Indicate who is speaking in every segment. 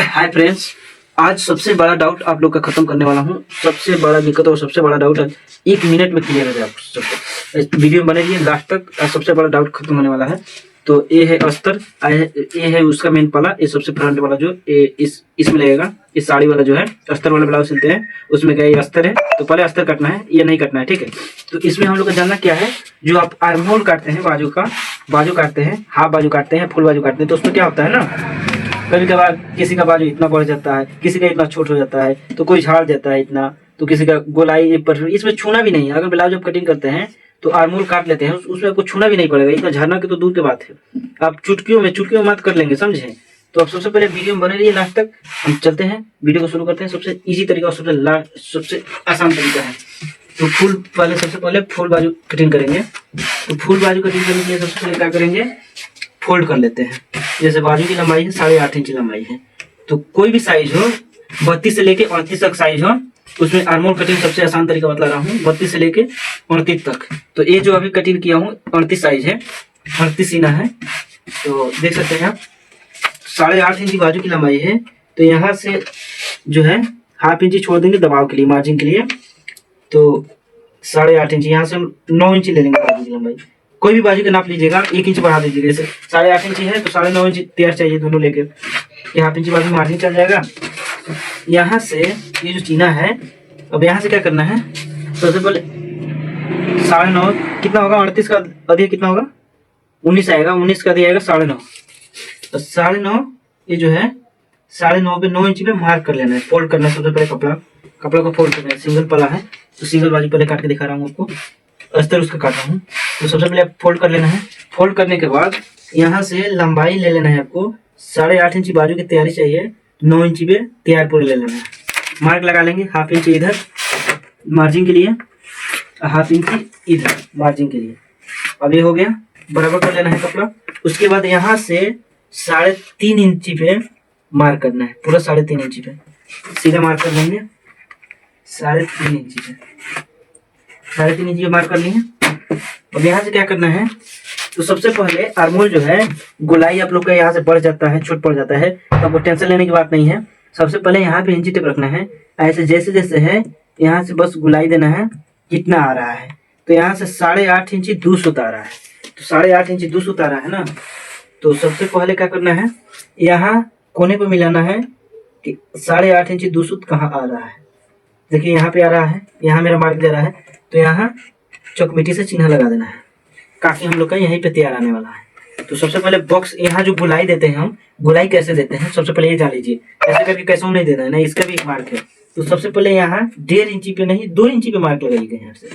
Speaker 1: Hi friends, आज सबसे बड़ा डाउट आप लोग का खत्म करने वाला हूँ। सबसे बड़ा दिक्कत और सबसे बड़ा डाउट आज 1 मिनट में क्लियर हो जाए आप सबको। वीडियो बने रहिए लास्ट तक, आज सबसे बड़ा डाउट खत्म होने वाला है। तो ये है अस्तर, ये है उसका मेन पाला, ये सबसे फ्रंट वाला जो इसमें लगेगा। इस साड़ी वाला जो है अस्तर वाला ब्लाउज सिलते हैं, उसमें क्या ये अस्तर है, तो पहले अस्तर काटना है, ये नहीं काटना है, ठीक है। तो इसमें हम लोग का जानना क्या है, जो आप आर्म होल काटते हैं, बाजू काटते हैं, हाफ बाजू काटते हैं, फुल बाजू काटते हैं, तो उसमें क्या होता है ना, कभी कभार किसी का बाजू इतना बढ़ जाता है, किसी का इतना छोट हो जाता है, तो कोई झाड़ देता है इतना, तो किसी का गोलाई पर इसमें छूना भी नहीं है। अगर ब्लाउज आप कटिंग करते हैं तो आर्मोल काट लेते हैं, उसमें आपको छूना भी नहीं पड़ेगा, इतना झरना की तो दूर की बात है। आप चुटकियों में मत कर लेंगे, समझे। तो आप सबसे पहले वीडियो में बने रहिए लास्ट तक। हम चलते हैं, वीडियो को शुरू करते हैं। सबसे इजी तरीका और सबसे आसान तरीका है। तो सबसे पहले फुल बाजू कटिंग करेंगे। तो फुल बाजू कटिंग करने के लिए सबसे पहले क्या करेंगे, फोल्ड कर लेते हैं। जैसे बाजू की लंबाई है 8.5 इंच लंबाई है, तो कोई भी साइज हो, 32 से लेके 38 तक साइज हो, उसमें आर्मोल कटिंग सबसे आसान तरीका बतला रहा हूँ। 32 से लेके 38 तक। तो ये जो अभी कटिंग किया हूँ 38 साइज है, 38 सीना है। तो देख सकते हैं आप 8.5 इंच बाजू की लंबाई है। तो यहाँ से जो है हाफ इंच छोड़ देंगे दबाव के लिए, मार्जिन के लिए। तो 8.5 इंच, यहाँ से हम 9 इंच ले लेंगे बाजू की लंबाई। कोई भी बाजू का नाप लीजिएगा, 1 इंच बढ़ा दीजिएगा। जैसे 8.5 इंच है तो 9.5 इंच तैयार चाहिए दोनों लेके, ये हाफ इंच बाजू मार्जिन चल जाएगा। यहाँ से ये जो चीना है, अब यहाँ से क्या करना है, सबसे पहले 9.5 कितना होगा, 38 का अधिक कितना होगा, 19 आएगा, 19 का अधिक आएगा 9.5। तो 9.5 ये जो है 9.5 पे 9 इंच पे मार्क कर लेना है, फोल्ड करना है। सबसे पहले कपड़ा को फोल्ड करना है। सिंगल पला है तो सिंगल बाजू पहले काट के दिखा रहा हूँ आपको, अस्तर उसका काट रहा हूँ। तो सबसे पहले फोल्ड कर लेना है। फोल्ड करने के बाद यहाँ से लंबाई ले लेना है आपको, 8.5 इंच बाजू की तैयारी चाहिए, 9 इंच पे तैयार पूरे ले लेना है। मार्क लगा लेंगे, हाफ इंच इधर मार्जिन के लिए, हाफ इंच इधर मार्जिन के लिए। अब ये हो गया, बराबर कर लेना है कपड़ा। उसके बाद यहाँ से 3.5 इंच पे मार्क करना है, पूरा 3.5 इंच पे सीधा मार्क कर लेंगे। 3.5 इंच पे 3.5 इंच पे मार्क कर लिए। अब यहाँ से क्या करना है, तो सबसे पहले आर्मोल जो है, गोलाई आप लोग का यहाँ से बढ़ जाता है, छोट पड़ जाता है, तो आपको टेंशन लेने की बात नहीं है। सबसे पहले यहाँ पे इंची टेप रखना है, ऐसे जैसे जैसे है यहाँ से बस गुलाई देना है कितना आ रहा है। तो यहाँ से 8.5 इंची 2 सूत आ रहा है, तो 8.5 इंची 2 सूत आ रहा है ना। तो सबसे पहले क्या करना है, यहाँ कोने पर मिलाना है कि 8.5 इंची 2 सूत कहाँ आ रहा है। देखिए यहाँ पे आ रहा है, यहाँ मेरा मार्क दे रहा है, तो यहाँ चौकमिट्टी से चिन्ह लगा देना है। काफी हम लोग का यहीं पे तैयार आने वाला है। तो सबसे पहले बॉक्स, यहाँ जो गुलाई देते हैं हम, गुलाई कैसे देते हैं सबसे पहले ये जान लीजिए। ऐसे करके कैसे नहीं देना है ना, इसका भी एक मार्क है। तो सबसे पहले यहाँ 1.5 इंची पे नहीं 2 इंची पे मार्क लगाइएगा। यहाँ से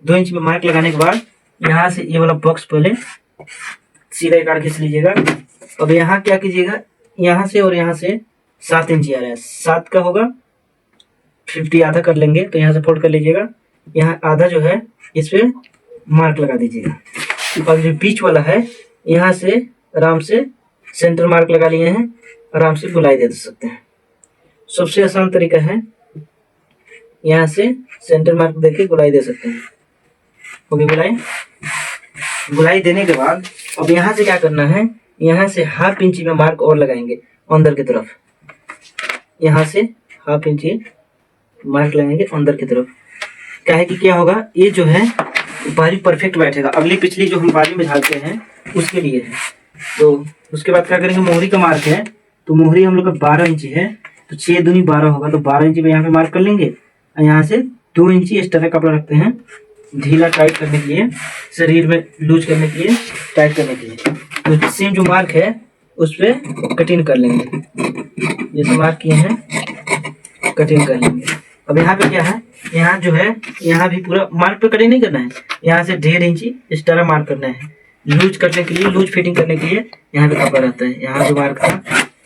Speaker 1: 2 इंची पे मार्क लगाने के बाद यहाँ से ये वाला बॉक्स पहले सीधा काट खींच लीजिएगा। अब यहाँ क्या कीजिएगा, यहाँ से और यहाँ से 7 इंची आ रहा है, 7 का होगा 50, आधा कर लेंगे। तो यहाँ से फोल्ड कर लीजिएगा, यहाँ आधा जो है इस पे मार्क लगा दीजिएगा। अब जो बीच वाला है, यहाँ से आराम से सेंटर मार्क लगा लिए हैं, आराम से गुलाई दे सकते हैं। सबसे आसान तरीका है, यहाँ से सेंटर मार्क देके गुलाई दे सकते हैं। ओके, गुलाई देने के बाद अब यहाँ से क्या करना है, यहाँ से हाफ इंची में मार्क और लगाएंगे अंदर की तरफ। यहाँ से हाफ इंची मार्क लगाएंगे अंदर की तरफ। क्या है कि क्या होगा, ये जो है बाजू परफेक्ट बैठेगा। अगली पिछली जो हम बाजू में झाड़ते हैं उसके लिए है। तो उसके बाद क्या करेंगे, मोहरी का मार्क है, तो मोहरी हम लोग का 12 इंची है, तो 6 दूनी 12 होगा, तो 12 इंची पे यहाँ पे मार्क कर लेंगे। और यहाँ से 2 इंची एक्स्ट्रा कपड़ा रखते हैं, ढीला टाइट करने के लिए, शरीर में लूज करने के लिए, टाइट करने के लिए। तो सेम जो मार्क है उस पर कटिंग कर लेंगे, जैसे मार्क किए हैं कटिंग कर लेंगे। अब यहाँ पे क्या है, यहाँ जो है, यहाँ भी पूरा मार्क पे कटिंग नहीं करना है, यहाँ से 1.5 इंची इस तरह मार्क करना है, लूज करने के लिए, लूज फिटिंग करने के लिए। यहाँ पे कपड़ा रहता है, यहाँ जो मार्क था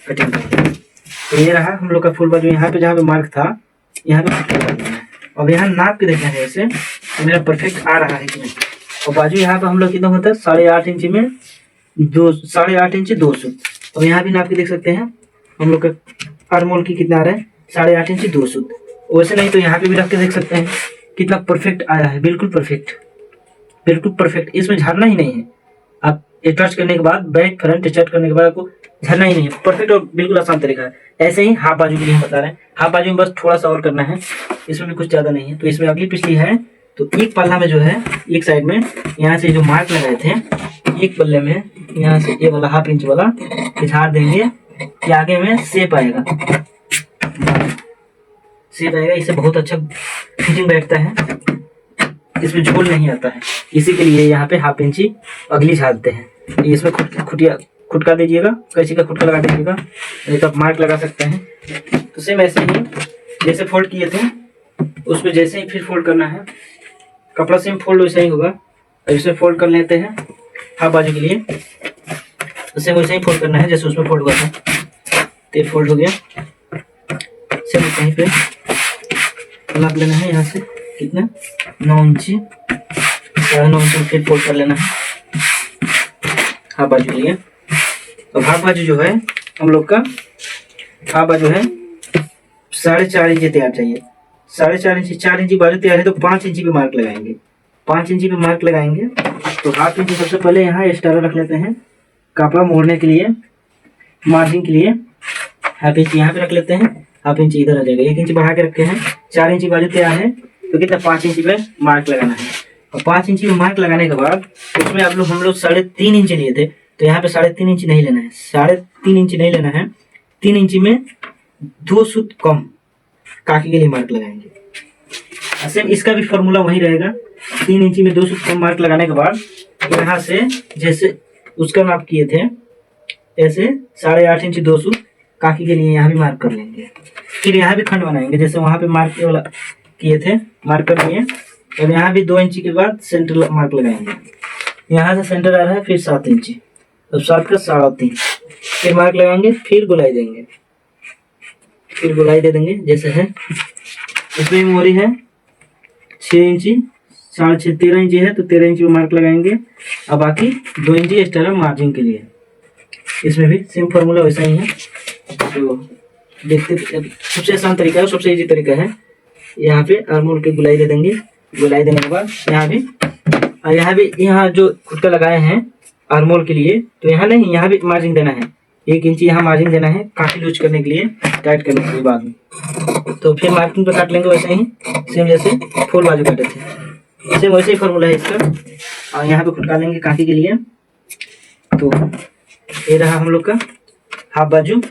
Speaker 1: कटिंग करना है। तो ये रहा हम लोग का फुल बाजू। यहाँ पे जहाँ पे मार्क था यहाँ पे कटिंग करना है। अब यहाँ नाप के देखना है ऐसे तो मेरा परफेक्ट आ रहा है कि नहीं। और बाजू यहाँ पे हम लोग कितना होता है, 8.5 इंची में 8.5 इंची 2 सूत। अब यहाँ भी नाप के देख सकते हैं हम लोग का आर्मोल की कितना आ रहा है, 8.5 इंची 2 सूत। वैसे नहीं तो यहाँ पे भी रख के देख सकते हैं कितना परफेक्ट आया है, बिल्कुल परफेक्ट, बिल्कुल परफेक्ट। इसमें झाड़ना ही नहीं है। आप टच करने के बाद, बैक फ्रंट टच करने के बाद आपको झरना ही नहीं है, परफेक्ट और बिल्कुल आसान तरीका है। ऐसे ही हाफ बाजू के लिए हम बता रहे हैं। हाफ बाजू में बस थोड़ा सा और करना है, इसमें भी कुछ ज़्यादा नहीं है। तो इसमें अगली पिछली है, तो एक पल्ला में जो है एक साइड में यहाँ से जो मार्क लगाए थे, एक पल्ले में यहाँ से ये वाला ½ इंच वाला झाड़ देंगे कि आगे में शेप आएगा, शेप आएगा। इससे बहुत अच्छा फिटिंग बैठता है, इसमें झोल नहीं आता है। इसी के लिए यहाँ पे ½ इंची अगली झाड़ते हैं। इसमें खुटका दीजिएगा, कैंची का खुटका लगा दीजिएगा, नहीं तो आप मार्क लगा सकते हैं। तो सेम ऐसे ही जैसे फोल्ड किए थे उसमें जैसे ही फिर फोल्ड करना है, कपड़ा सेम फोल्ड वैसे ही होगा। इसे फोल्ड कर लेते हैं हाफ बाजू के लिए, तो सेम वैसे ही फोल्ड करना है जैसे उसमें फोल्ड हुआ था। तो फोल्ड हो गया, सेम कहीं पे नाप लेना है, यहाँ से कितना 9 इंची, 9.5 इंची फिर फोल्ड कर लेना है हाफ बाजू के लिए। अब हाफ बाजू जो है हम लोग का हाफ बाजू है 4.5 इंची तैयार चाहिए। 4.5 इंची, 4 इंची बाजू तैयार है तो 5 इंची पे मार्क लगाएंगे। 5 इंची पे मार्क लगाएंगे तो ½ इंची सबसे पहले यहाँ एक्स्ट्रा रख लेते हैं कपड़ा मोड़ने के लिए, मार्जिन के लिए। ½ इंची यहाँ पे रख लेते हैं, ½ इंची इधर आ जाएगा। 1 इंची बढ़ा के रखे हैं। 4 इंची बाजू तैयार है तो कितना 5 इंची पे मार्क लगाना है। और 5 इंची पे मार्क लगाने के बाद उसमें हम लोग 3.5 इंची लिए थे, तो यहाँ पे 3.5 इंची नहीं लेना है, 3.5 इंची नहीं लेना है। 3 इंची में 2 सूत कम काकी के लिए मार्क लगाएंगे। सेम इसका भी फॉर्मूला वही रहेगा। 3 इंची में 2 सूत कम मार्क लगाने के बाद यहाँ से जैसे उसका माप किए थे ऐसे 8.5 इंची 2 सूत काकी के लिए यहाँ भी मार्क कर लेंगे। फिर यहाँ भी खंड बनाएंगे जैसे वहाँ पे मार्क वाला किए थे, मार्क कर लिए। और यहाँ भी 2 इंची के बाद सेंटर मार्क लगाएंगे। यहाँ से सेंटर आ रहा है, फिर 7 इंची, तो 7 का 3.5 फिर मार्क लगाएंगे, फिर गोलाई देंगे, फिर गोलाई दे देंगे जैसे है। इसमें मोरी है 6 इंची, 6.5 13 इंची है तो 13 इंची में मार्क लगाएंगे। अब बाकी 2 इंची एक्स्ट्रा मार्जिन के लिए। इसमें भी सेम फार्मूला वैसा ही है। तो देखते सबसे आसान तरीका है, सबसे इजी तरीका है। यहाँ पे आर्मोल के गोलाई दे देंगे। गोलाई देने के बाद यहाँ जो खुटका लगाए हैं आर्मोल के लिए, तो यहाँ नहीं, यहाँ भी मार्जिन देना है। 1 इंची यहाँ मार्जिन देना है काफी लूज करने के लिए, टाइट करने के लिए बाद में। तो फिर मार्किंग पे काट लेंगे वैसे ही, सेम जैसे फुल बाजू काटे थे, सेम वैसे ही फॉर्मूला है इसका। और यहाँ पे खुटका लेंगे काफी के लिए। तो ये रहा हम लोग का हाफ बाजू,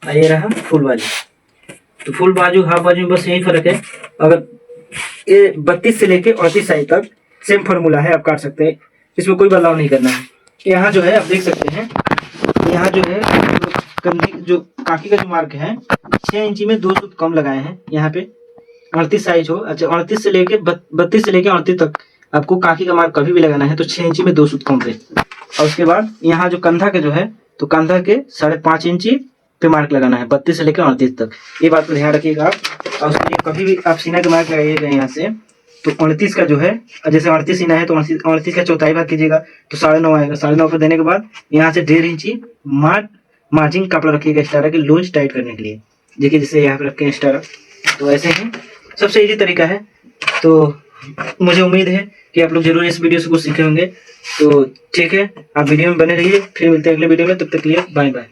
Speaker 1: और ये रहा फुल बाजू। तो फुल बाजू हाफ बाजू में बस यही फर्क है। अगर ये 32 से लेके 38 साइज तक सेम फार्मूला है, आप काट सकते हैं, इसमें कोई बदलाव नहीं करना है। यहाँ जो है आप देख सकते हैं, यहाँ जो है कंधी जो काकी का जो मार्क है 6 इंची में 2 सूत कम लगाए हैं। यहाँ पे 38 साइज हो, अच्छा 38 से लेके 32 से लेके 38 तक आपको काकी का मार्क कभी भी लगाना है तो 6 इंची में 2 सूत कम पे। और उसके बाद यहाँ जो कंधा के जो है, तो कंधा के 5.5 इंची पे मार्क लगाना है 32 से लेकर 38 तक। ये बात को ध्यान रखिएगा आप। और उसके लिए कभी भी आप सीना के मार्क लगाइएगा यहाँ से, तो 38 का जो है, जैसे 38 सीना है तो 38 का चौथाई भाग कीजिएगा तो 9.5 आएगा। 9.5 पर देने के बाद यहाँ से 1.5 इंची मार्जिन कपड़ा रखिएगा एक्स्ट्रा के लूज टाइट करने के लिए। देखिए जैसे यहाँ पे रखे एक्स्ट्रा। तो ऐसे ही सबसे इजी तरीका है। तो मुझे उम्मीद है कि आप लोग जरूर इस वीडियो से कुछ सीखे होंगे। तो ठीक है, आप वीडियो में बने रहिए, फिर मिलते हैं अगले वीडियो में। तब तक के लिए बाय बाय।